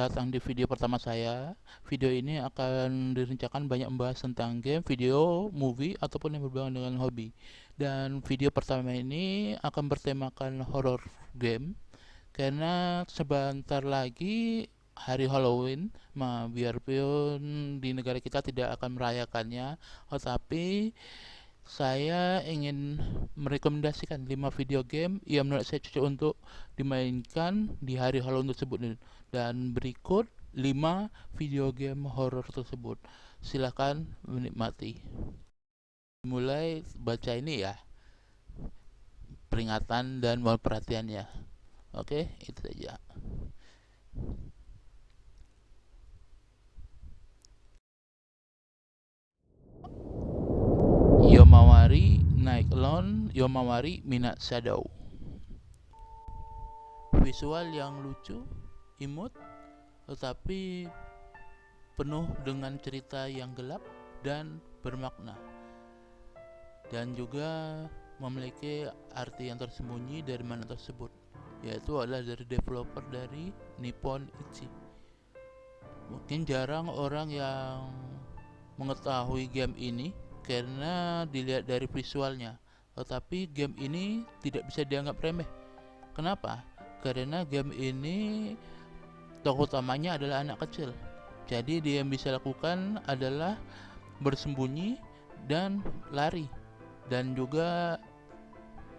datang di video pertama saya. Video ini akan direncanakan banyak membahas tentang game, video, movie, ataupun yang berhubungan dengan hobi. Dan video pertama ini akan bertemakan horror game, karena sebentar lagi hari Halloween. Biarpun di negara kita tidak akan merayakannya, tetapi saya ingin merekomendasikan 5 video game yang menurut saya cocok untuk dimainkan di hari Halloween tersebut. Dan berikut 5 video game horor tersebut. Silakan menikmati. Mulai baca ini ya, peringatan dan mohon perhatiannya. Oke, itu saja. Yomawari Nightclone Yomawari Midnight Shadow. Visual yang lucu, imut, tetapi penuh dengan cerita yang gelap dan bermakna, dan juga memiliki arti yang tersembunyi dari mana tersebut, yaitu adalah dari developer dari Nippon Ichi. Mungkin jarang orang yang mengetahui game ini karena dilihat dari visualnya, tetapi game ini tidak bisa dianggap remeh. Kenapa? Karena game ini tokoh utamanya adalah anak kecil. Jadi dia yang bisa lakukan adalah bersembunyi dan lari, dan juga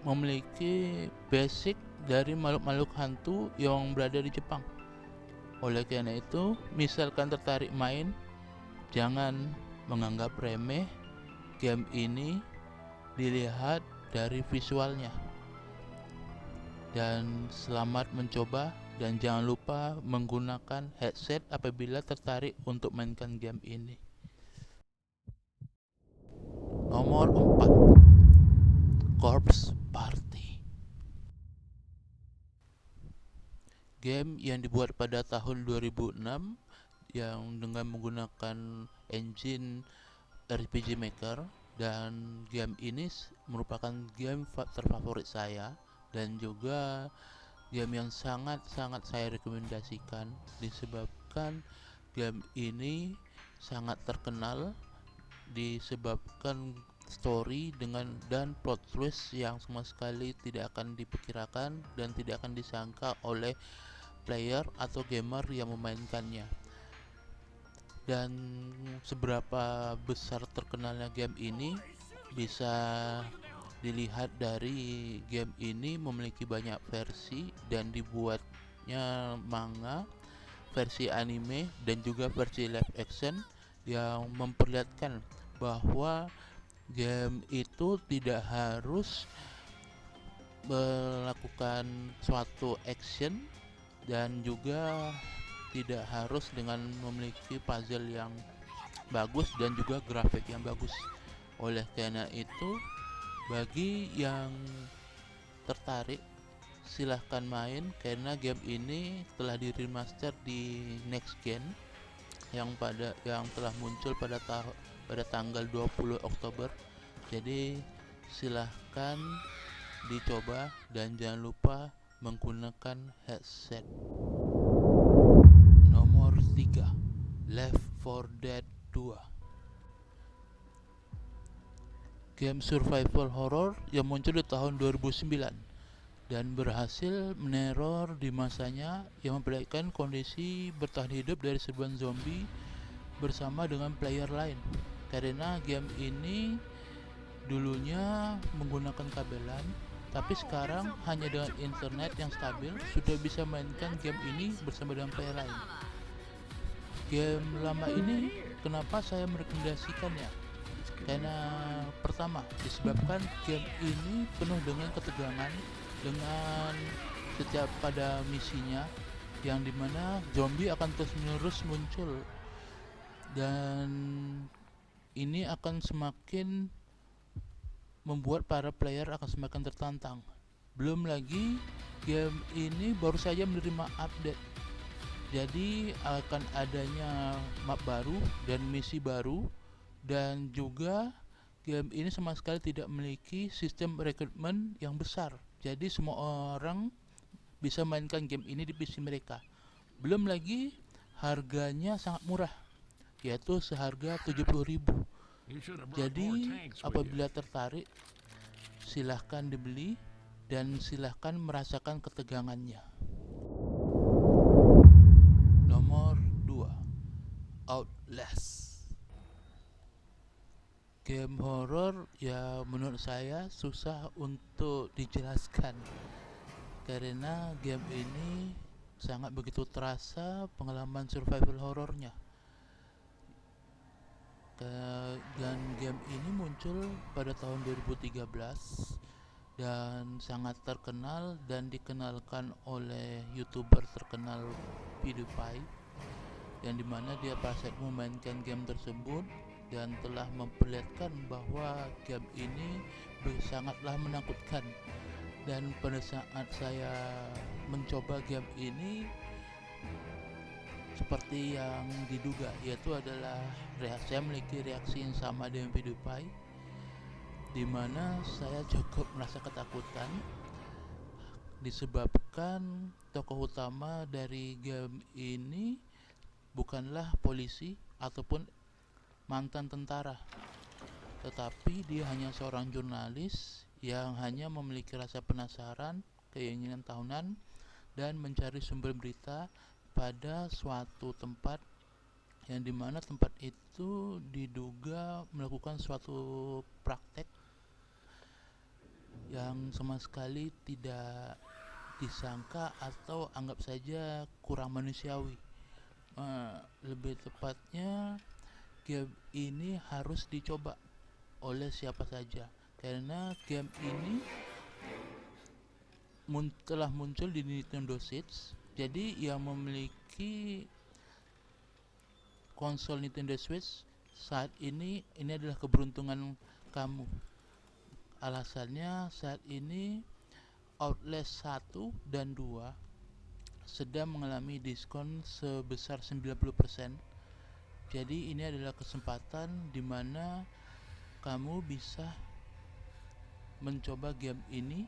memiliki basic dari makhluk-makhluk hantu yang berada di Jepang. Oleh karena itu, misalkan tertarik main, jangan menganggap remeh game ini, dilihat dari visualnya. Dan selamat mencoba, dan jangan lupa menggunakan headset apabila tertarik untuk mainkan game ini. Nomor 4, Corpse Party. Game yang dibuat pada tahun 2006 yang dengan menggunakan engine RPG Maker, dan game ini merupakan game terfavorit saya, dan juga game yang sangat-sangat saya rekomendasikan disebabkan game ini sangat terkenal disebabkan story dan plot twist yang sama sekali tidak akan diperkirakan dan tidak akan disangka oleh player atau gamer yang memainkannya. Dan seberapa besar terkenalnya game ini bisa dilihat dari game ini memiliki banyak versi dan dibuatnya manga, versi anime, dan juga versi live action yang memperlihatkan bahwa game itu tidak harus melakukan suatu action, dan juga tidak harus dengan memiliki puzzle yang bagus dan juga grafik yang bagus. Oleh karena itu, bagi yang tertarik, silahkan main, karena game ini telah di remaster di next gen yang telah muncul pada tanggal 20 Oktober. Jadi silahkan dicoba dan jangan lupa menggunakan headset. Nomor 3, Left 4 Dead 2. Game survival horror yang muncul di tahun 2009 dan berhasil meneror di masanya, yang memperlihatkan kondisi bertahan hidup dari serbuan zombie bersama dengan player lain. Karena game ini dulunya menggunakan kabelan, tapi sekarang hanya dengan internet yang stabil sudah bisa mainkan game ini bersama dengan player lain. Game lama ini, kenapa saya merekomendasikannya? Karena pertama, disebabkan game ini penuh dengan ketegangan, dengan setiap pada misinya, yang dimana zombie akan terus menerus muncul, dan ini akan semakin membuat para player akan semakin tertantang. Belum lagi game ini baru saja menerima update, jadi akan adanya map baru dan misi baru, dan juga game ini sama sekali tidak memiliki sistem rekrutmen yang besar. Jadi semua orang bisa mainkan game ini di PC mereka. Belum lagi harganya sangat murah, yaitu seharga 70.000. Jadi apabila tertarik, silahkan dibeli dan silahkan merasakan ketegangannya. Nomor 2, Outlast. Game horor ya menurut saya susah untuk dijelaskan, karena game ini sangat begitu terasa pengalaman survival horornya. Dan game ini muncul pada tahun 2013 dan sangat terkenal dan dikenalkan oleh YouTuber terkenal PewDiePie, yang dimana dia pasif memainkan game tersebut dan telah memperlihatkan bahwa game ini sangatlah menakutkan. Dan pada saat saya mencoba game ini, seperti yang diduga, yaitu adalah saya memiliki reaksi yang sama dengan PewDiePie, di mana saya cukup merasa ketakutan disebabkan tokoh utama dari game ini bukanlah polisi ataupun mantan tentara, tetapi dia hanya seorang jurnalis yang hanya memiliki rasa penasaran, keinginan tahunan, dan mencari sumber berita pada suatu tempat yang dimana tempat itu diduga melakukan suatu praktek yang sama sekali tidak disangka atau anggap saja kurang manusiawi. Lebih tepatnya, game ini harus dicoba oleh siapa saja, karena game ini telah muncul di Nintendo Switch. Jadi yang memiliki konsol Nintendo Switch saat ini adalah keberuntungan kamu. Alasannya saat ini Outlast 1 dan 2 sedang mengalami diskon sebesar 90%. Jadi ini adalah kesempatan di mana kamu bisa mencoba game ini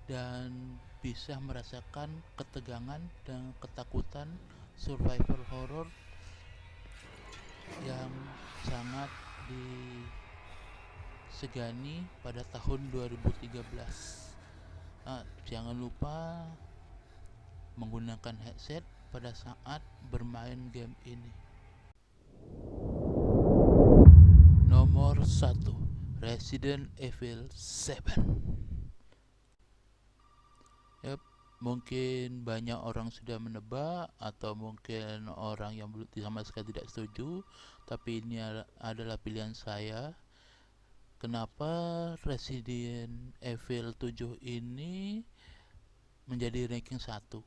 dan bisa merasakan ketegangan dan ketakutan survival horror yang sangat disegani pada tahun 2013. Jangan lupa menggunakan headset pada saat bermain game ini. Nomor 1, Resident Evil 7. Mungkin banyak orang sudah menebak, atau mungkin orang yang sama sekali tidak setuju, tapi ini adalah pilihan saya. Kenapa Resident Evil 7 ini menjadi ranking 1?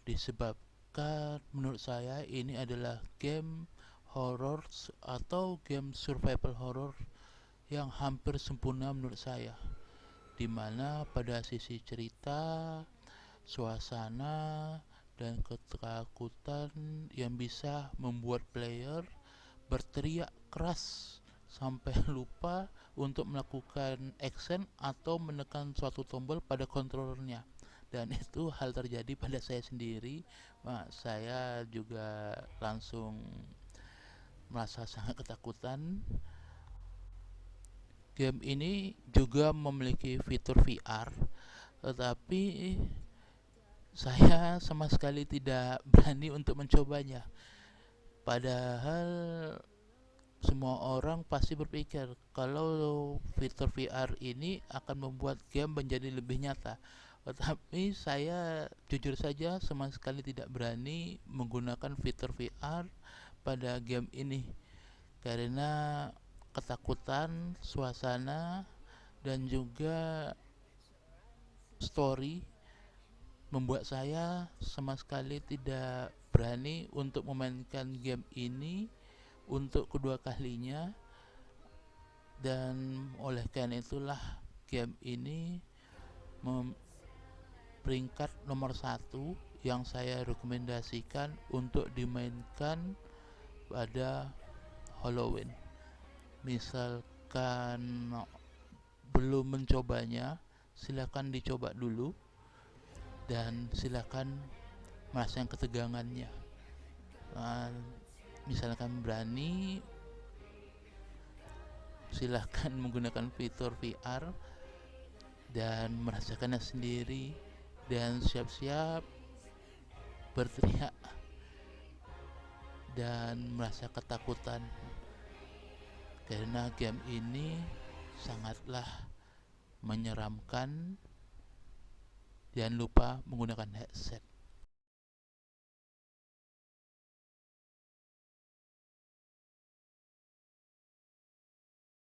Disebabkan menurut saya ini adalah game horror atau game survival horror yang hampir sempurna menurut saya, dimana pada sisi cerita, suasana, dan ketakutan yang bisa membuat player berteriak keras sampai lupa untuk melakukan action atau menekan suatu tombol pada kontrolernya. Dan itu hal terjadi pada saya sendiri. Saya juga langsung merasa sangat ketakutan. Game ini juga memiliki fitur VR, tetapi saya sama sekali tidak berani untuk mencobanya. Padahal semua orang pasti berpikir kalau fitur VR ini akan membuat game menjadi lebih nyata. Tetapi saya jujur saja sama sekali tidak berani menggunakan fitur VR pada game ini, karena ketakutan, suasana, dan juga story membuat saya sama sekali tidak berani untuk memainkan game ini untuk kedua kalinya. Dan oleh karena itulah game ini peringkat nomor 1 yang saya rekomendasikan untuk dimainkan pada Halloween. Misalkan belum mencobanya, silakan dicoba dulu dan silakan merasakan ketegangannya. Nah, misalkan berani, silahkan menggunakan fitur VR dan merasakannya sendiri, dan siap-siap berteriak dan merasa ketakutan karena game ini sangatlah menyeramkan. Jangan lupa menggunakan headset.